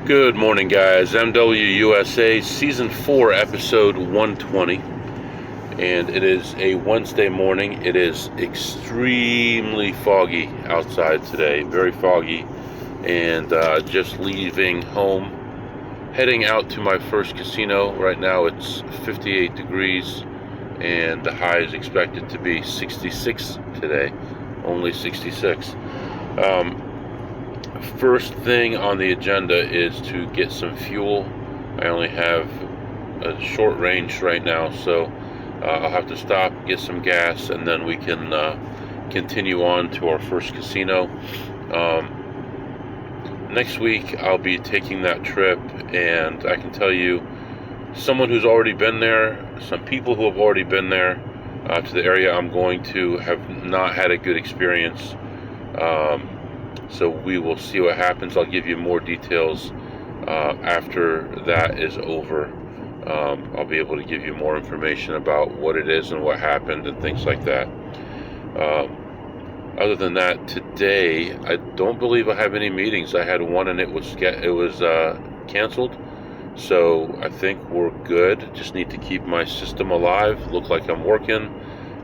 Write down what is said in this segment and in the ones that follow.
Good morning, guys. MWUSA Season 4, Episode 120. And it is a Wednesday morning. It is extremely foggy outside today. Very foggy. And just leaving home. Heading out to my first casino. Right now it's 58 degrees. And the high is expected to be 66 today. Only 66. First thing on the agenda is to get some fuel. I only have a short range right now, so I'll have to stop, get some gas, and then we can continue on to our first casino. Next week I'll be taking that trip, and I can tell you, someone who's already been there, some people who have already been there to the area I'm going to have not had a good experience. So we will see what happens. I'll give you more details after that is over. I'll be able to give you more information about what it is and what happened and things like that. Other than that, today I don't believe I have any meetings. I had one and it was canceled. So I think we're good. Just need to keep my system alive. Look like I'm working,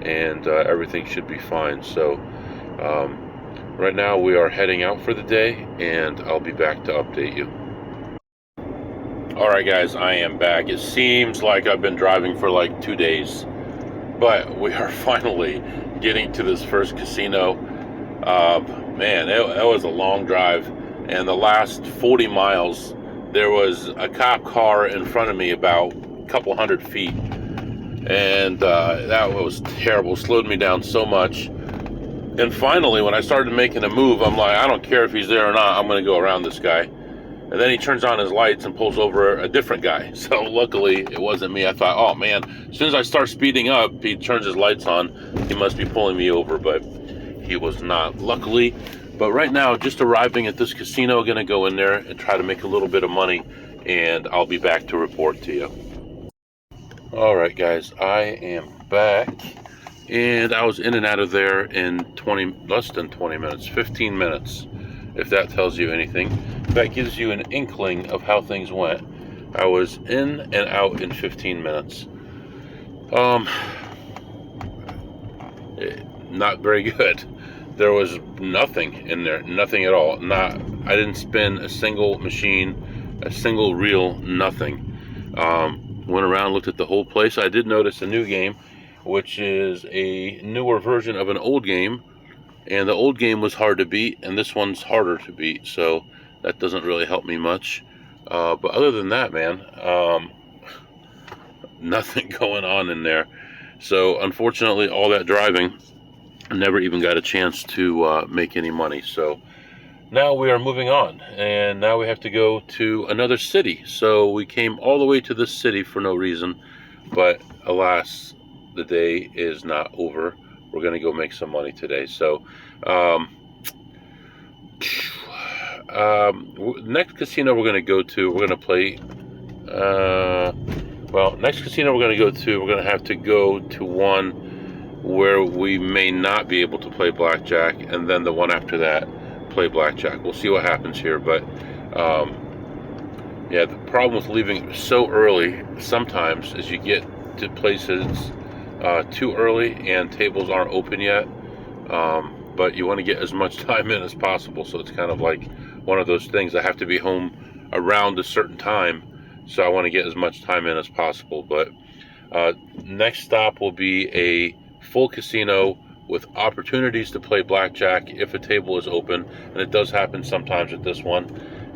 and everything should be fine. So. Right now we are heading out for the day, and I'll be back to update you. Alright guys, I am back. It seems like I've been driving for like 2 days, but we are finally getting to this first casino. Man, it was a long drive, and the last 40 miles there was a cop car in front of me about a couple hundred feet, and that was terrible. Slowed me down so much. And finally, when I started making a move, I'm like, I don't care if he's there or not, I'm going to go around this guy. And then he turns on his lights and pulls over a different guy. So luckily, it wasn't me. I thought, oh man, as soon as I start speeding up, he turns his lights on. He must be pulling me over, but he was not, luckily. But right now, just arriving at this casino, going to go in there and try to make a little bit of money, and I'll be back to report to you. All right, guys, I am back. And I was in and out of there in less than 20 minutes, 15 minutes, if that tells you anything. That gives you an inkling of how things went. I was in and out in 15 minutes. Not very good. There was nothing in there, nothing at all. I didn't spin a single machine, a single reel, nothing. Went around, looked at the whole place. I did notice a new game, which is a newer version of an old game, and the old game was hard to beat, and this one's harder to beat, so that doesn't really help me much. But other than that, man, nothing going on in there. So unfortunately, all that driving, I never even got a chance to make any money. So now we are moving on, and now we have to go to another city. So we came all the way to this city for no reason, but alas, the day is not over. We're going to go make some money today. So next casino we're going to go to, we're going to play next casino we're going to go to, we're going to have to go to one where we may not be able to play blackjack, and then the one after that play blackjack. We'll see what happens here, but yeah, the problem with leaving so early sometimes is you get to places too early and tables aren't open yet, but you want to get as much time in as possible. So it's kind of like one of those things. I have to be home around a certain time, so I want to get as much time in as possible. But next stop will be a full casino with opportunities to play blackjack if a table is open, and it does happen sometimes at this one.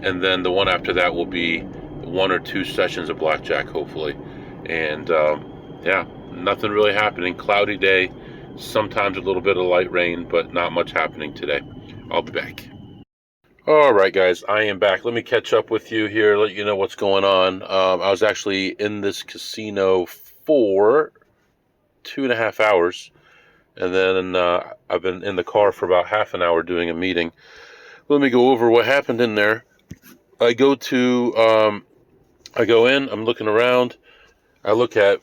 And then the one after that will be 1 or 2 sessions of blackjack, hopefully. And yeah, nothing really happening. Cloudy day, sometimes a little bit of light rain, but not much happening today. I'll be back. All right, guys, I am back. Let me catch up with you here, let you know what's going on. I was actually in this casino for 2.5 hours, and then I've been in the car for about half an hour doing a meeting. Let me go over what happened in there. I go in, I'm looking around, I look at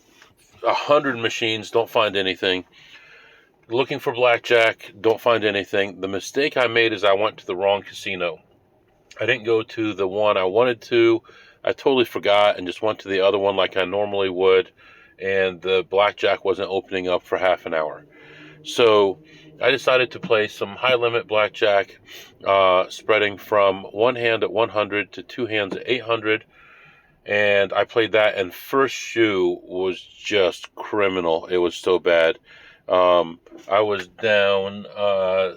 100 machines, don't find anything. Looking for blackjack, don't find anything. The mistake I made is I went to the wrong casino. I didn't go to the one I wanted to. I totally forgot and just went to the other one like I normally would, and the blackjack wasn't opening up for half an hour. So I decided to play some high limit blackjack, spreading from one hand at 100 to two hands at 800. And I played that, and first shoe was just criminal. It was so bad. I was down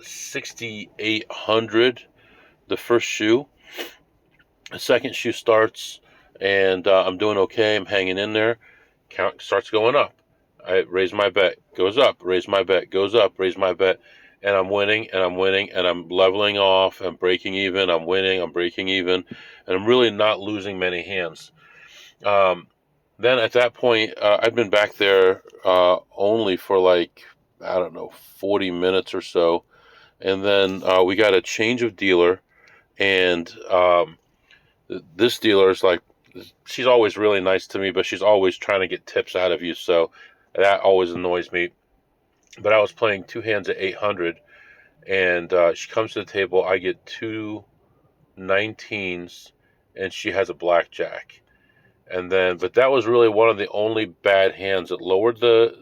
6,800 the first shoe. The second shoe starts, and I'm doing okay. I'm hanging in there. Count starts going up. I raise my bet, goes up, raise my bet, goes up, raise my bet, and I'm winning, and I'm winning, and I'm leveling off, I'm breaking even, I'm winning, I'm breaking even, and I'm really not losing many hands. Then at that point, I'd been back there only for like, I don't know, 40 minutes or so, and then we got a change of dealer, and this dealer is like, she's always really nice to me, but she's always trying to get tips out of you, so that always annoys me. But I was playing two hands at 800, and she comes to the table. I get two 19s, and she has a blackjack. And then, but that was really one of the only bad hands. It lowered the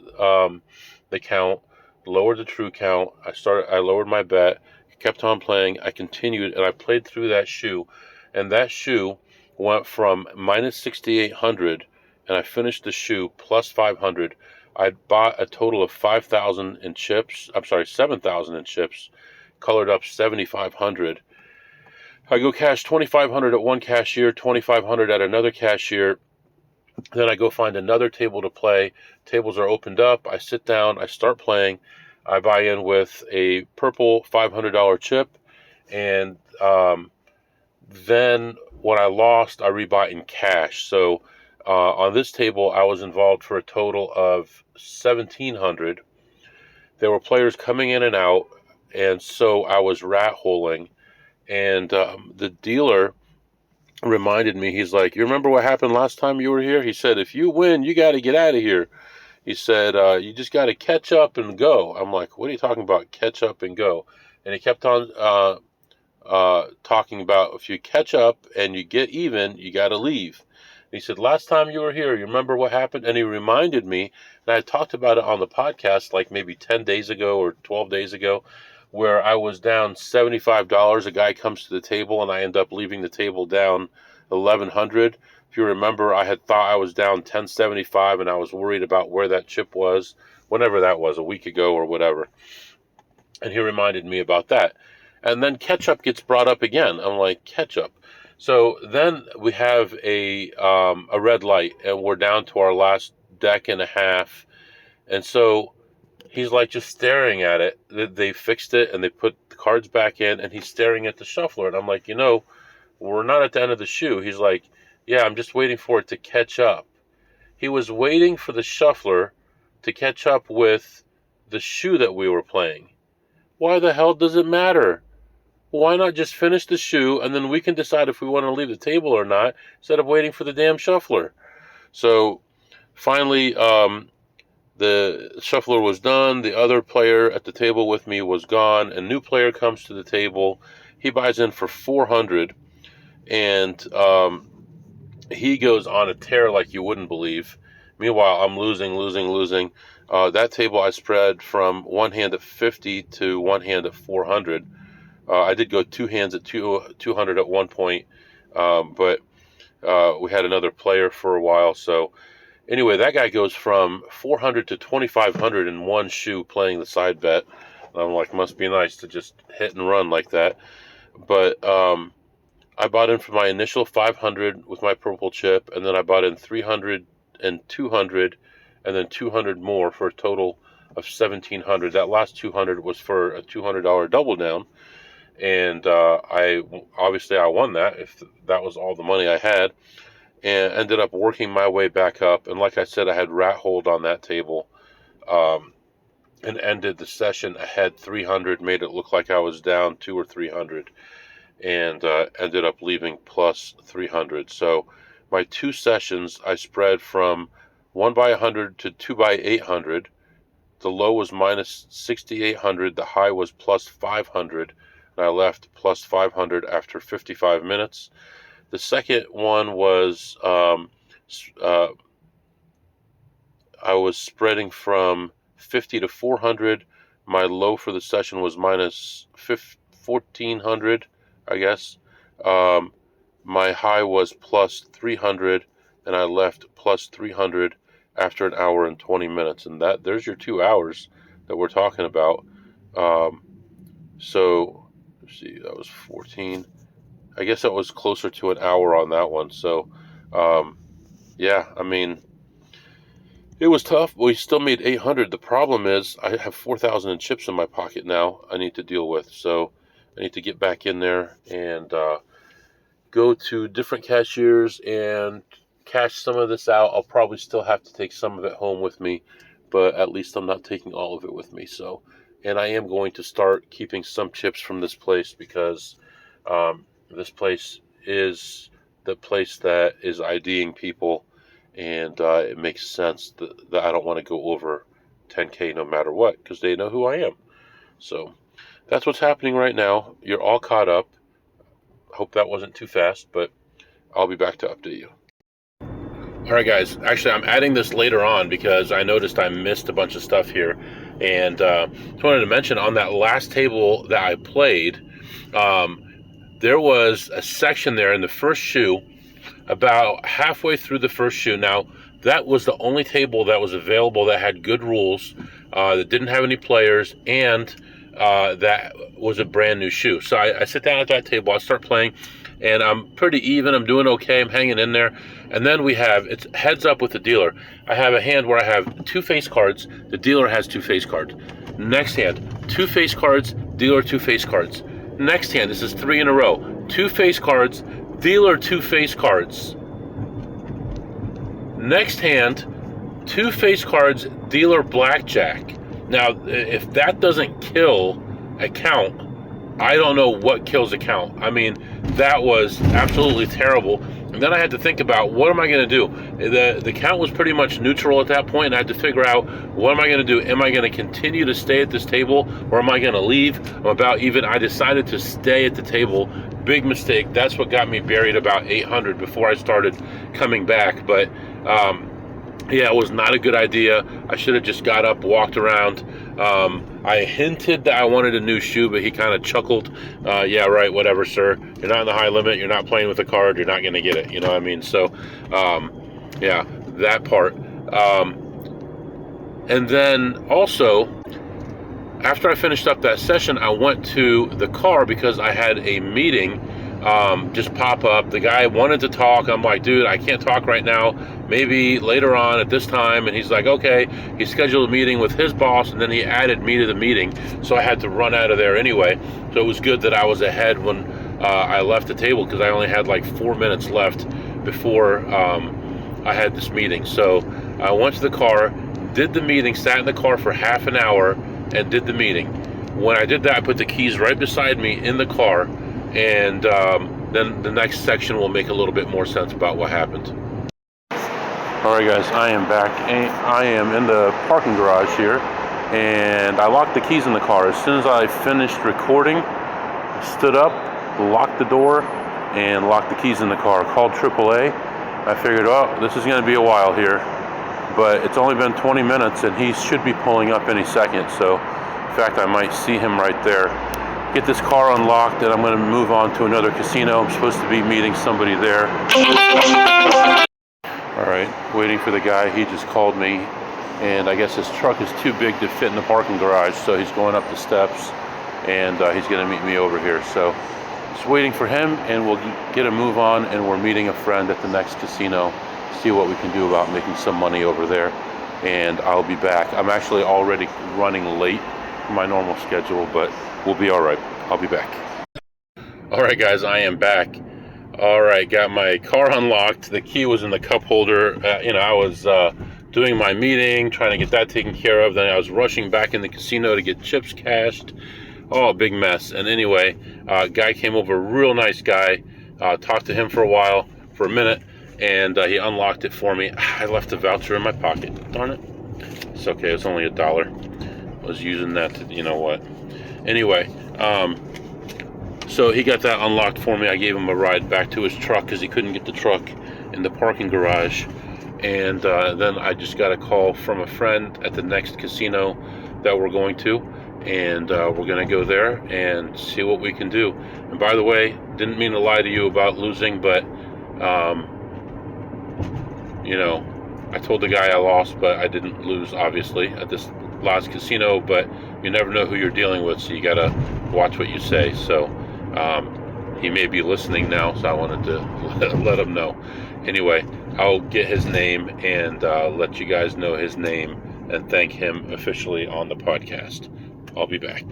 count, lowered the true count. I lowered my bet, kept on playing. I continued, and I played through that shoe, and that shoe went from minus 6,800, and I finished the shoe plus 500. I bought a total of 5,000 in chips. I'm sorry, 7,000 in chips, colored up 7,500. I go cash 2,500 at one cashier, 2,500 at another cashier. Then I go find another table to play. Tables are opened up. I sit down. I start playing. I buy in with a purple $500 chip, and then what I lost, I rebought in cash. So on this table, I was involved for a total of 1,700. There were players coming in and out, and so I was rat holing. And the dealer reminded me, he's like, you remember what happened last time you were here? He said, if you win, you got to get out of here. He said, you just got to catch up and go. I'm like, what are you talking about, catch up and go? And he kept on talking about, if you catch up and you get even, you got to leave. And he said, last time you were here, you remember what happened? And he reminded me, and I talked about it on the podcast like maybe 10 days ago or 12 days ago, where I was down $75. A guy comes to the table, and I end up leaving the table down 1,100. If you remember, I had thought I was down 1075, and I was worried about where that chip was, whenever that was, a week ago or whatever. And he reminded me about that. And then ketchup gets brought up again. I'm like, ketchup. So then we have a red light, and we're down to our last deck and a half. And so he's like just staring at it. They fixed it, and they put the cards back in, and he's staring at the shuffler. And I'm like, we're not at the end of the shoe. He's like, yeah, I'm just waiting for it to catch up. He was waiting for the shuffler to catch up with the shoe that we were playing. Why the hell does it matter? Why not just finish the shoe, and then we can decide if we want to leave the table or not, instead of waiting for the damn shuffler? So finally, the shuffler was done. The other player at the table with me was gone. A new player comes to the table. He buys in for 400, and he goes on a tear like you wouldn't believe. Meanwhile, I'm losing. That table I spread from one hand at 50 to one hand at 400. I did go two hands at 200 at one point, but we had another player for a while. So anyway, that guy goes from 400 to 2,500 in one shoe playing the side bet. And I'm like, must be nice to just hit and run like that. But I bought in for my initial 500 with my purple chip, and then I bought in 300 and 200, and then 200 more for a total of 1,700. That last 200 was for a $200 double down. And I won that, if that was all the money I had, and ended up working my way back up. And like I said, I had rat hold on that table, and ended the session ahead 300, made it look like I was down 200 or 300, and ended up leaving plus 300. So my two sessions, I spread from 1 by 100 to 2 by 800. The low was minus 6,800. The high was plus 500. and I left plus 500 after 55 minutes. The second one was I was spreading from 50 to 400. My low for the session was minus 1400, I guess. My high was plus 300, and I left plus 300 after an hour and 20 minutes. And there's your 2 hours that we're talking about. So, let's see, that was 14. I guess that was closer to an hour on that one. So, yeah, I mean, it was tough, but we still made 800. The problem is I have 4,000 in chips in my pocket now I need to deal with. So I need to get back in there and go to different cashiers and cash some of this out. I'll probably still have to take some of it home with me, but at least I'm not taking all of it with me. So, and I am going to start keeping some chips from this place because this place is the place that is IDing people. And it makes sense that I don't want to go over 10K no matter what, because they know who I am. So that's what's happening right now. You're all caught up. Hope that wasn't too fast, but I'll be back to update you. All right, guys. Actually, I'm adding this later on because I noticed I missed a bunch of stuff here. And just wanted to mention on that last table that I played, there was a section there in the first shoe, about halfway through the first shoe. Now, that was the only table that was available that had good rules, that didn't have any players, and that was a brand new shoe. So I sit down at that table, I start playing, and I'm pretty even, I'm doing okay, I'm hanging in there. And then it's heads up with the dealer. I have a hand where I have 2 face cards, the dealer has 2 face cards. Next hand, 2 face cards, dealer 2 face cards. Next hand, this is 3 in a row, 2 face cards, dealer 2 face cards. Next hand, 2 face cards, dealer blackjack. Now, if that doesn't kill a count, I don't know what kills a count. I mean, that was absolutely terrible. And then I had to think about, what am I going to do? The count was pretty much neutral at that point, and I had to figure out, what am I going to do? Am I going to continue to stay at this table, or am I going to leave? I'm about even. I decided to stay at the table. Big mistake. That's what got me buried about 800 before I started coming back. But yeah, it was not a good idea. I should have just got up, walked around. I hinted that I wanted a new shoe, but he kind of chuckled. Yeah, right, whatever, sir. You're not in the high limit. You're not playing with a card. You're not going to get it. You know what I mean? So, yeah, that part. And then also, after I finished up that session, I went to the car because I had a meeting just pop up. The guy wanted to talk. I'm like, dude, I can't talk right now. Maybe later on at this time. And he's like, okay. He scheduled a meeting with his boss, and then he added me to the meeting. So I had to run out of there anyway. So it was good that I was ahead when I left the table, because I only had like 4 minutes left before I had this meeting. So I went to the car, did the meeting, sat in the car for half an hour, and did the meeting. When I did that, I put the keys right beside me in the car, and then the next section will make a little bit more sense about what happened. Alright guys, I am back. I am in the parking garage here, and I locked the keys in the car. As soon as I finished recording, I stood up, locked the door, and locked the keys in the car. Called AAA. I figured, oh, this is going to be a while here. But it's only been 20 minutes, and he should be pulling up any second. So, in fact, I might see him right there. Get this car unlocked, and I'm going to move on to another casino. I'm supposed to be meeting somebody there. Alright, waiting for the guy. He just called me, and I guess his truck is too big to fit in the parking garage, so he's going up the steps, and he's going to meet me over here. So, just waiting for him, and we'll get a move on, and we're meeting a friend at the next casino. See what we can do about making some money over there, and I'll be back. I'm actually already running late for my normal schedule, but we'll be all right. I'll be back. All right, guys, I am back. All right, got my car unlocked. The key was in the cup holder. I was doing my meeting, trying to get that taken care of. Then I was rushing back in the casino to get chips cashed. Oh, big mess. And anyway, guy came over, real nice guy. Talked to him for a minute. And he unlocked it for me. I left the voucher in my pocket. Darn it. It's okay. It's only $1. I was using that to, you know what. Anyway, So he got that unlocked for me. I gave him a ride back to his truck because he couldn't get the truck in the parking garage. And then I just got a call from a friend at the next casino that we're going to. And we're going to go there and see what we can do. And by the way, didn't mean to lie to you about losing, but, you know, I told the guy I lost, but I didn't lose, obviously, at this last casino. But you never know who you're dealing with, so you got to watch what you say. So he may be listening now, so I wanted to let him know. Anyway, I'll get his name and let you guys know his name and thank him officially on the podcast. I'll be back.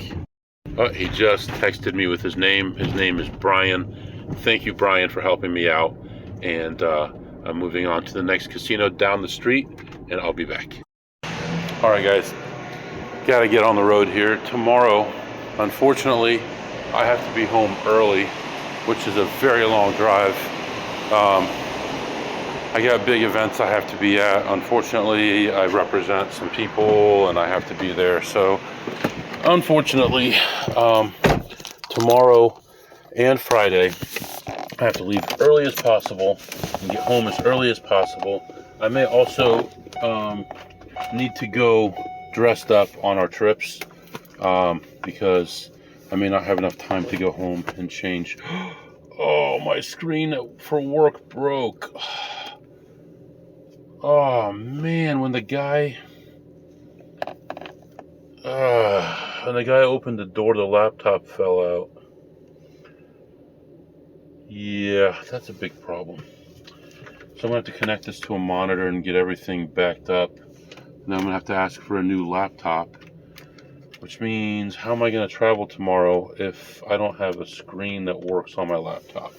He just texted me with his name. His name is Brian. Thank you, Brian, for helping me out. And I'm moving on to the next casino down the street, and I'll be back. All right, guys. Got to get on the road here. Tomorrow, unfortunately, I have to be home early, which is a very long drive. I got big events I have to be at. Unfortunately, I represent some people, and I have to be there. So, unfortunately, tomorrow and Friday, I have to leave early as possible and get home as early as possible. I may also need to go dressed up on our trips because I may not have enough time to go home and change. Oh, my screen for work broke. Oh, man, when the guy opened the door, the laptop fell out. Yeah, that's a big problem. So I'm going to have to connect this to a monitor and get everything backed up. And then I'm going to have to ask for a new laptop, which means how am I going to travel tomorrow if I don't have a screen that works on my laptop?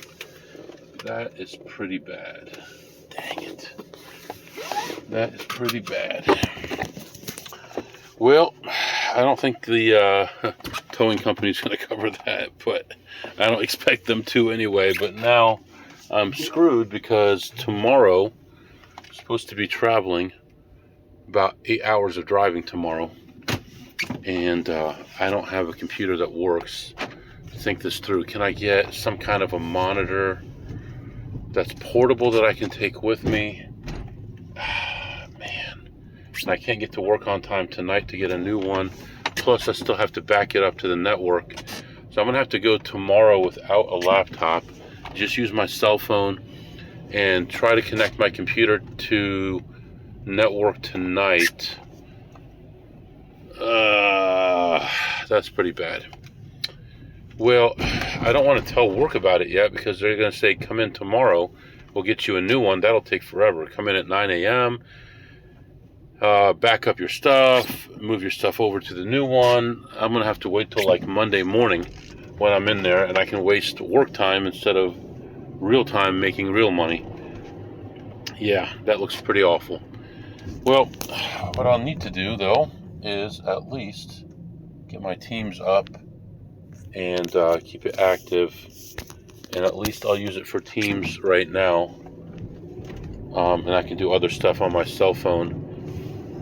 That is pretty bad. Dang it. That is pretty bad. Well, I don't think the towing company is going to cover that, but I don't expect them to anyway. But now I'm screwed because tomorrow I'm supposed to be traveling about 8 hours of driving tomorrow, and I don't have a computer that works to think this through. Can I get some kind of a monitor that's portable that I can take with me? Man, and I can't get to work on time tonight to get a new one. Plus, I still have to back it up to the network. So I'm going to have to go tomorrow without a laptop, just use my cell phone and try to connect my computer to network tonight. That's pretty bad. Well, I don't want to tell work about it yet because they're going to say, come in tomorrow. We'll get you a new one. That'll take forever. Come in at 9 a.m., back up your stuff, move your stuff over to the new one. I'm going to have to wait till like Monday morning when I'm in there, and I can waste work time instead of real time making real money. Yeah, that looks pretty awful. Well, what I'll need to do, though, is at least get my teams up and keep it active. And at least I'll use it for Teams right now. And I can do other stuff on my cell phone.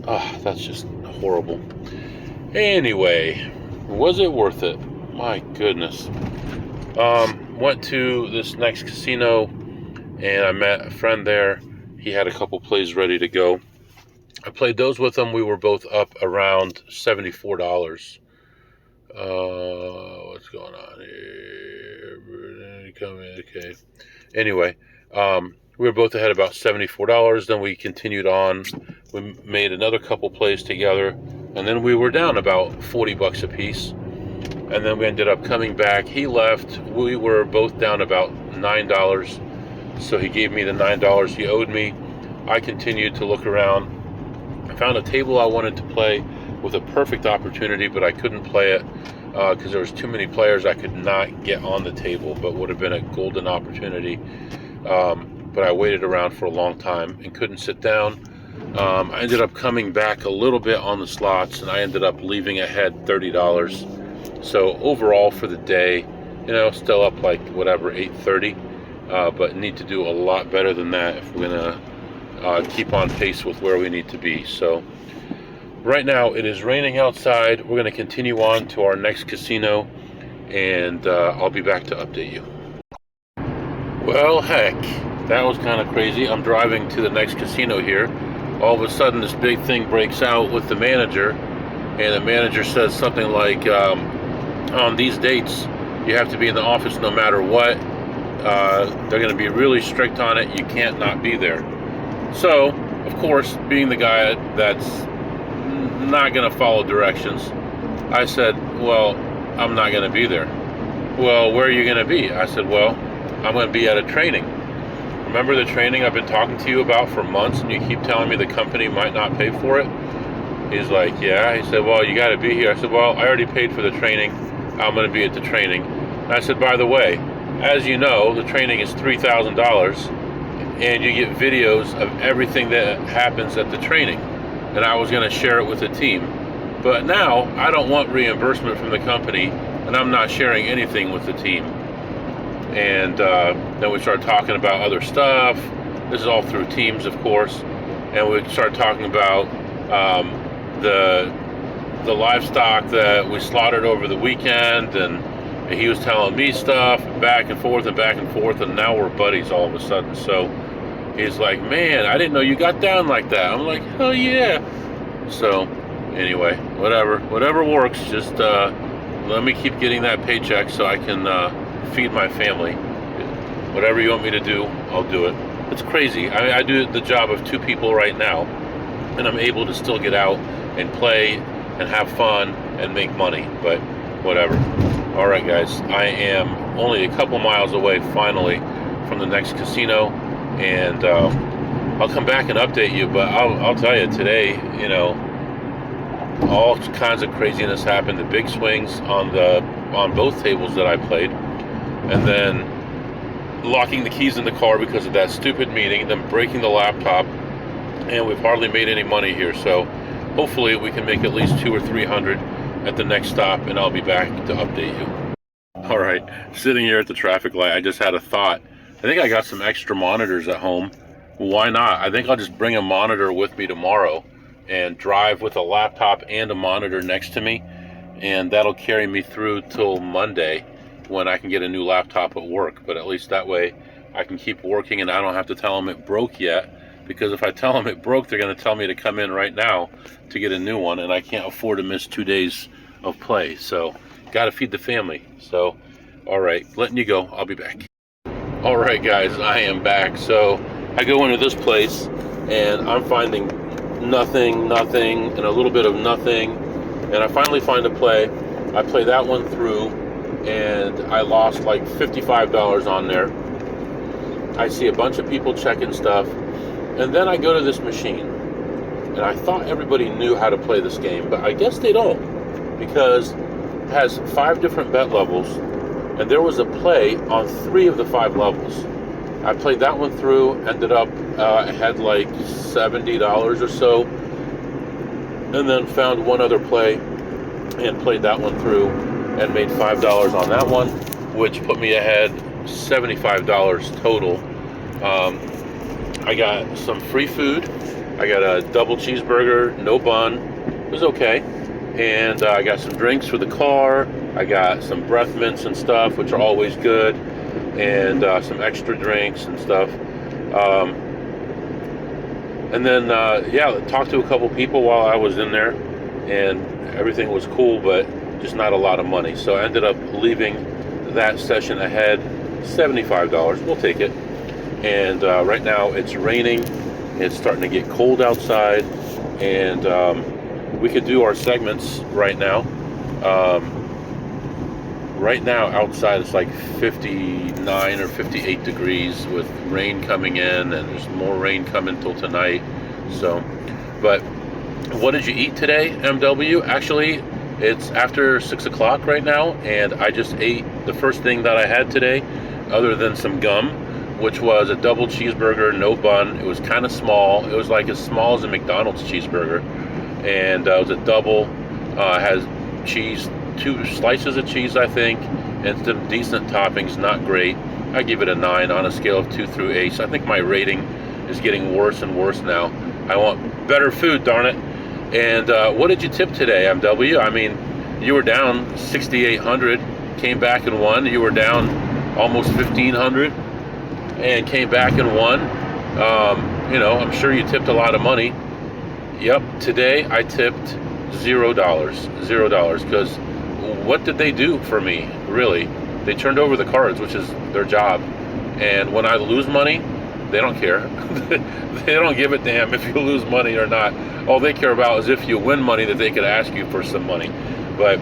That's just horrible. Anyway, was it worth it? My goodness. Went to this next casino, and I met a friend there. He had a couple plays ready to go. I played those with him. We were both up around $74. What's going on here? Okay. Anyway, we were both ahead about $74. Then we continued on. We made another couple plays together, and then we were down about $40 a piece. And then we ended up coming back. He left. We were both down about $9. So he gave me the $9 he owed me. I continued to look around. I found a table I wanted to play with a perfect opportunity, but I couldn't play it because there was too many players. I could not get on the table, but would have been a golden opportunity. But I waited around for a long time and couldn't sit down. I ended up coming back a little bit on the slots, and I ended up leaving ahead $30. So overall for the day, still up like whatever, 830, but need to do a lot better than that if we're gonna keep on pace with where we need to be. So right now it is raining outside. We're gonna continue on to our next casino, and I'll be back to update you. Well, heck, that was kind of crazy. I'm driving to the next casino here. All of a sudden, this big thing breaks out with the manager, and the manager says something like, on these dates, you have to be in the office no matter what. They're going to be really strict on it. You can't not be there. So, of course, being the guy that's not going to follow directions, I said, well, I'm not going to be there. Well, where are you going to be? I said, well, I'm going to be at a training. Remember the training I've been talking to you about for months, and you keep telling me the company might not pay for it? He's like, yeah. He said, well, you got to be here. I said, well, I already paid for the training. I'm going to be at the training. And I said, by the way, as you know, the training is $3,000, and you get videos of everything that happens at the training. And I was going to share it with the team. But now, I don't want reimbursement from the company, and I'm not sharing anything with the team. And then we started talking about other stuff. This is all through Teams, of course. And we started talking about the livestock that we slaughtered over the weekend, and he was telling me stuff, back and forth, and now we're buddies all of a sudden. So he's like, man, I didn't know you got down like that. I'm like, hell yeah. So anyway, whatever works, just let me keep getting that paycheck so I can feed my family. Whatever you want me to do, I'll do it. It's crazy. I do the job of two people right now, and I'm able to still get out and play and have fun and make money, but whatever. All right, guys, I am only a couple miles away finally from the next casino, and I'll come back and update you, but I'll tell you today, you know, all kinds of craziness happened. The big swings on both tables that I played, and then locking the keys in the car because of that stupid meeting, then breaking the laptop, and we've hardly made any money here. So hopefully we can make at least 200 or 300 at the next stop, and I'll be back to update you. All right, sitting here at the traffic light, I just had a thought. I think I got some extra monitors at home. Why not? I think I'll just bring a monitor with me tomorrow and drive with a laptop and a monitor next to me, and that'll carry me through till Monday when I can get a new laptop at work. But at least that way I can keep working, and I don't have to tell them it broke yet, because if I tell them it broke, they're going to tell me to come in right now to get a new one, and I can't afford to miss 2 days of play. So got to feed the family. So all right, letting you go. I'll be back. All right, guys, I am back. So I go into this place, and I'm finding nothing, and a little bit of nothing, and I finally find a play. I play that one through, and I lost like $55 on there. I see a bunch of people checking stuff, and then I go to this machine, and I thought everybody knew how to play this game, but I guess they don't, because it has 5 different bet levels, and there was a play on 3 of the 5 levels. I played that one through, ended up, I had like $70 or so, and then found one other play and played that one through and made $5 on that one, which put me ahead $75 total. I got some free food. I got a double cheeseburger, no bun. It was okay. And I got some drinks for the car. I got some breath mints and stuff, which are always good, and some extra drinks and stuff. And then, talked to a couple people while I was in there, and everything was cool, but just not a lot of money. So I ended up leaving that session ahead $75. We'll take it. And right now it's raining. It's starting to get cold outside, and we could do our segments right now. Right now outside it's like 59 or 58 degrees with rain coming in, and there's more rain coming till tonight. So, but what did you eat today, MW? Actually, it's after 6 o'clock right now, and I just ate the first thing that I had today, other than some gum, which was a double cheeseburger, no bun. It was kind of small. It was like as small as a McDonald's cheeseburger, and it was a double. Has cheese, 2 slices of cheese, I think, and some decent toppings. Not great. I give it a 9 on a scale of 2 through 8. So I think my rating is getting worse and worse now. I want better food, darn it. And what did you tip today, MW? I mean, you were down 6,800, came back and won. You were down almost 1,500 and came back and won. You know, I'm sure you tipped a lot of money. Yep, today I tipped $0, because what did they do for me, really? They turned over the cards, which is their job. And when I lose money, they don't care. They don't give a damn if you lose money or not. All they care about is if you win money, that they could ask you for some money. But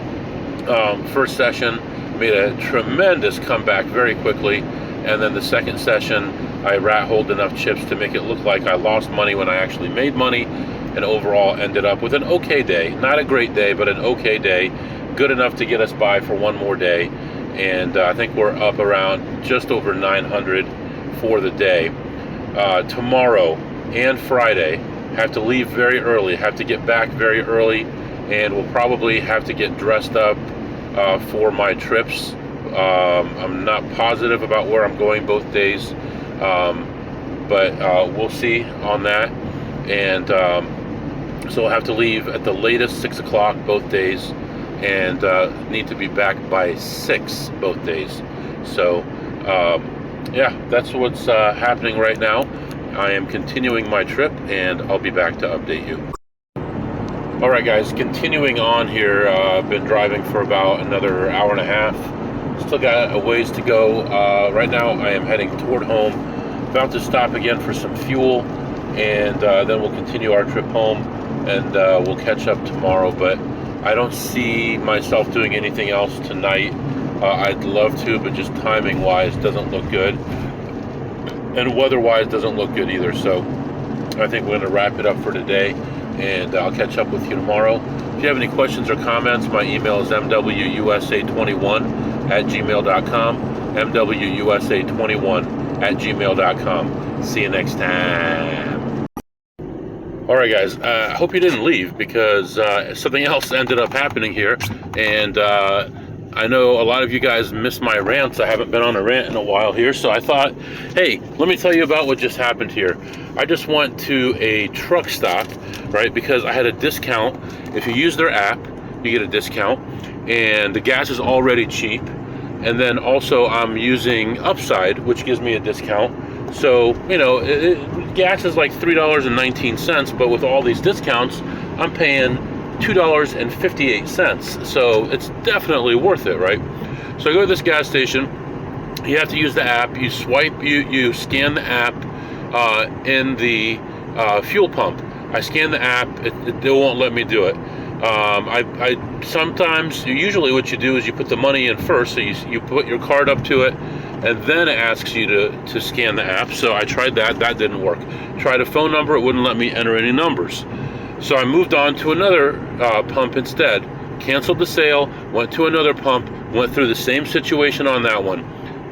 first session, made a tremendous comeback very quickly. And then the second session, I rat-holed enough chips to make it look like I lost money when I actually made money. And overall ended up with an okay day. Not a great day, but an okay day. Good enough to get us by for one more day. And I think we're up around just over 900 for the day. Tomorrow and Friday, have to leave very early, have to get back very early, and we'll probably have to get dressed up for my trips. I'm not positive about where I'm going both days, but we'll see on that. And so we'll have to leave at the latest 6 o'clock both days, and need to be back by 6 both days. So yeah, that's what's happening right now. I am continuing my trip, and I'll be back to update you. All right, guys, continuing on here. I've been driving for about another hour and a half. Still got a ways to go. Right now, I am heading toward home. About to stop again for some fuel, and then we'll continue our trip home, and we'll catch up tomorrow. But I don't see myself doing anything else tonight. I'd love to, but just timing-wise doesn't look good. And weather-wise doesn't look good either. So I think we're going to wrap it up for today, and I'll catch up with you tomorrow. If you have any questions or comments, my email is mwusa21@gmail.com, mwusa21@gmail.com. See you next time. All right, guys, I hope you didn't leave, because something else ended up happening here, and I know a lot of you guys miss my rants. I haven't been on a rant in a while here, so I thought, hey, let me tell you about what just happened here. I just went to a truck stop, right, because I had a discount. If you use their app, you get a discount, and the gas is already cheap. And then also I'm using Upside, which gives me a discount. So, you know, gas is like $3.19, but with all these discounts, I'm paying $2.58. So it's definitely worth it, right? So I go to this gas station. You have to use the app. You swipe, you scan the app in the fuel pump. I scan the app. It won't let me do it. I sometimes, usually what you do is you put the money in first. So you put your card up to it, and then it asks you to scan the app. So I tried that. That didn't work. Tried a phone number. It wouldn't let me enter any numbers. So I moved on to another pump instead. Canceled the sale, went to another pump, went through the same situation on that one.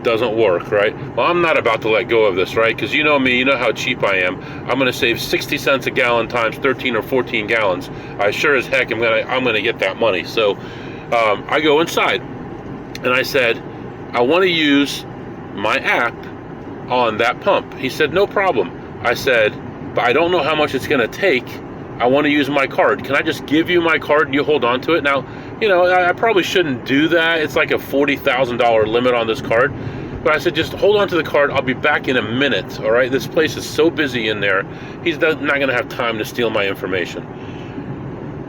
Doesn't work, right? Well, I'm not about to let go of this, right? Because you know me, you know how cheap I am. I'm going to save 60 cents a gallon times 13 or 14 gallons. I sure as heck I'm going to get that money. So I go inside, and I said, I want to use my app on that pump. He said, no problem. I said, but I don't know how much it's going to take. I want to use my card. Can I just give you my card and you hold on to it? Now, you know, I probably shouldn't do that. It's like a $40,000 limit on this card. But I said, just hold on to the card. I'll be back in a minute, all right? This place is so busy in there. He's not going to have time to steal my information.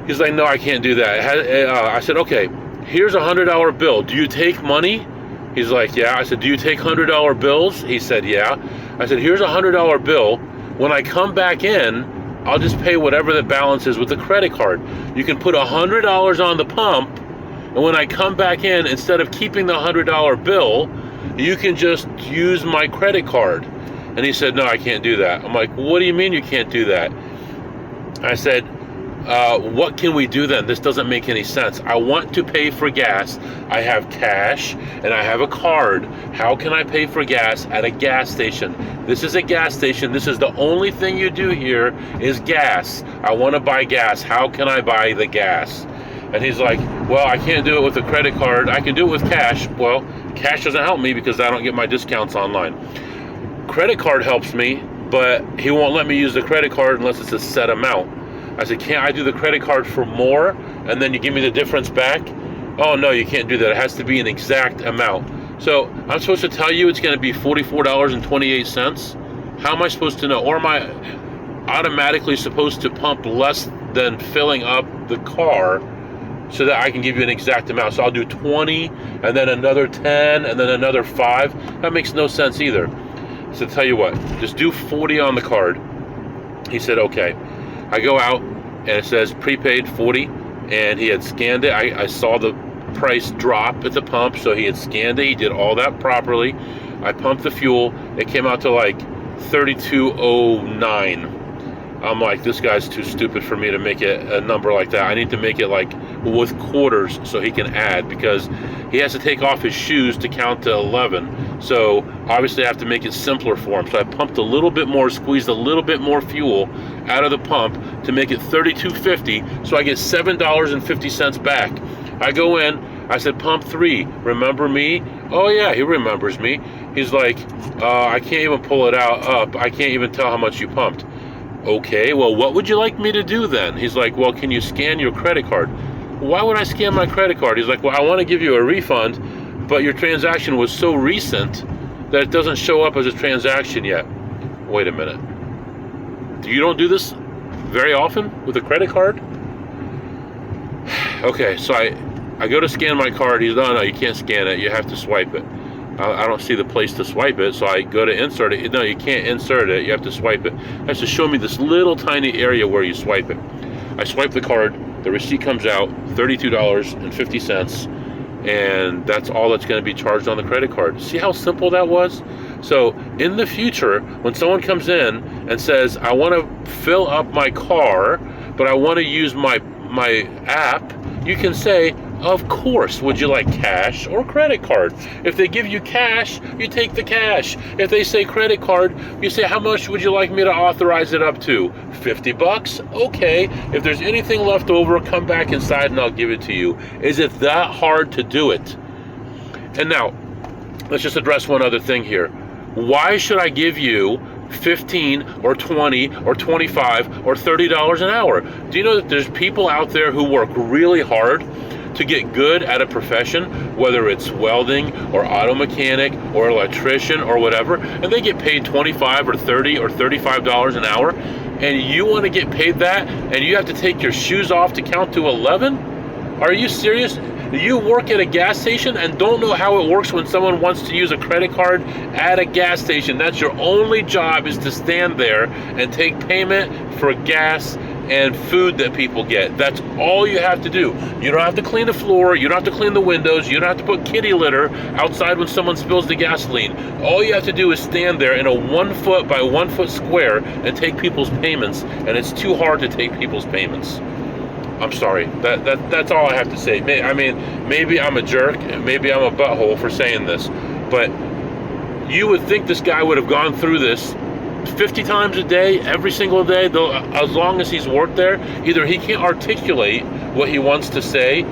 He's like, no, I can't do that. I said, okay, here's a $100 bill. Do you take money? He's like, yeah. I said, do you take $100 bills? He said, yeah. I said, here's a $100 bill. When I come back in, I'll just pay whatever the balance is with the credit card. You can put $100 on the pump, and when I come back in, instead of keeping the $100 bill, you can just use my credit card. And he said, no, I can't do that. I'm like, what do you mean you can't do that? I said, what can we do then? This doesn't make any sense. I want to pay for gas. I have cash and I have a card. How can I pay for gas at a gas station? This is a gas station. This is the only thing you do here is gas. I want to buy gas. How can I buy the gas? And he's like, well, I can't do it with a credit card. I can do it with cash. Well, cash doesn't help me because I don't get my discounts online. Credit card helps me, but he won't let me use the credit card unless it's a set amount. I said, can't I do the credit card for more and then you give me the difference back? Oh no, you can't do that. It has to be an exact amount. So I'm supposed to tell you it's going to be $44.28. How am I supposed to know? Or am I automatically supposed to pump less than filling up the car so that I can give you an exact amount? So I'll do 20 and then another 10 and then another 5. That makes no sense either. So tell you what, just do 40 on the card. He said, okay. I go out and it says prepaid 40, and he had scanned it. I saw the price drop at the pump, so he had scanned it. He did all that properly. I pumped the fuel. It came out to like 32.09. I'm like, this guy's too stupid for me to make it a number like that. I need to make it like with quarters so he can add, because he has to take off his shoes to count to 11. So obviously I have to make it simpler for him. So I pumped a little bit more, squeezed a little bit more fuel out of the pump to make it 32.50. So I get $7.50 back. I go in, I said, pump 3, remember me? Oh yeah, he remembers me. He's like, I can't even pull it up. I can't even tell how much you pumped. Okay, well, what would you like me to do then? He's like, well, can you scan your credit card? Why would I scan my credit card? He's like, well, I want to give you a refund, but your transaction was so recent that it doesn't show up as a transaction yet. Wait a minute. You don't do this very often with a credit card? Okay, so I go to scan my card. He's, no, you can't scan it. You have to swipe it. I don't see the place to swipe it, so I go to insert it. No, you can't insert it. You have to swipe it. It has to show me this little tiny area where you swipe it. I swipe the card. The receipt comes out, $32.50, and that's all that's going to be charged on the credit card. See how simple that was? So in the future, when someone comes in and says, I want to fill up my car, but I want to use my app, you can say, of course, would you like cash or credit card? If they give you cash, you take the cash. If they say credit card, you say, how much would you like me to authorize it up to? $50? Okay. If there's anything left over, come back inside and I'll give it to you. Is it that hard to do it? And now, let's just address one other thing here. Why should I give you 15 or 20 or 25 or $30 an hour? Do you know that there's people out there who work really hard to get good at a profession, whether it's welding or auto mechanic or electrician or whatever, and they get paid 25 or 30 or $35 an hour, and you want to get paid that, and you have to take your shoes off to count to 11? Are you serious? You work at a gas station and don't know how it works when someone wants to use a credit card at a gas station. That's your only job, is to stand there and take payment for gas and food that people get. That's all you have to do. You don't have to clean the floor. You don't have to clean the windows. You don't have to put kitty litter outside when someone spills the gasoline. All you have to do is stand there in a 1 foot by 1 foot square and take people's payments. And it's too hard to take people's payments. I'm sorry. That's all I have to say. I mean, maybe I'm a jerk. Maybe I'm a butthole for saying this. But you would think this guy would have gone through this 50 times a day, every single day, though, as long as he's worked there. Either he can't articulate what he wants to say,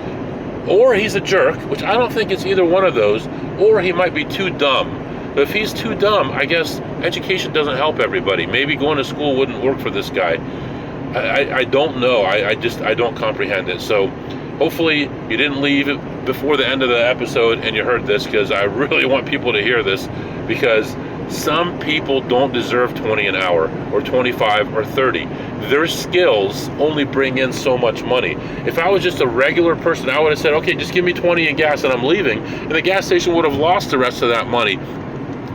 or he's a jerk, which I don't think it's either one of those, or he might be too dumb. But if he's too dumb, I guess education doesn't help everybody. Maybe going to school wouldn't work for this guy. I don't know. I don't comprehend it. So hopefully you didn't leave before the end of the episode and you heard this, because I really want people to hear this, because some people don't deserve 20 an hour or 25 or 30. Their skills only bring in so much money. If I was just a regular person, I would have said, okay, just give me 20 in gas and I'm leaving. And the gas station would have lost the rest of that money.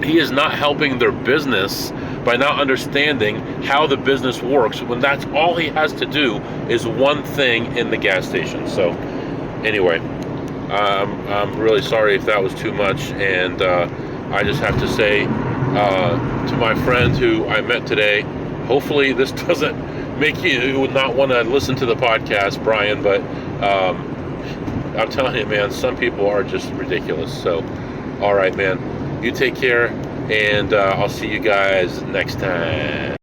He is not helping their business by not understanding how the business works, when that's all he has to do is one thing in the gas station. So anyway, I'm really sorry if that was too much. And I just have to say, to my friend who I met today, hopefully this doesn't make you not want to listen to the podcast, Brian, but I'm telling you, man, some people are just ridiculous. So, all right, man, you take care, and I'll see you guys next time.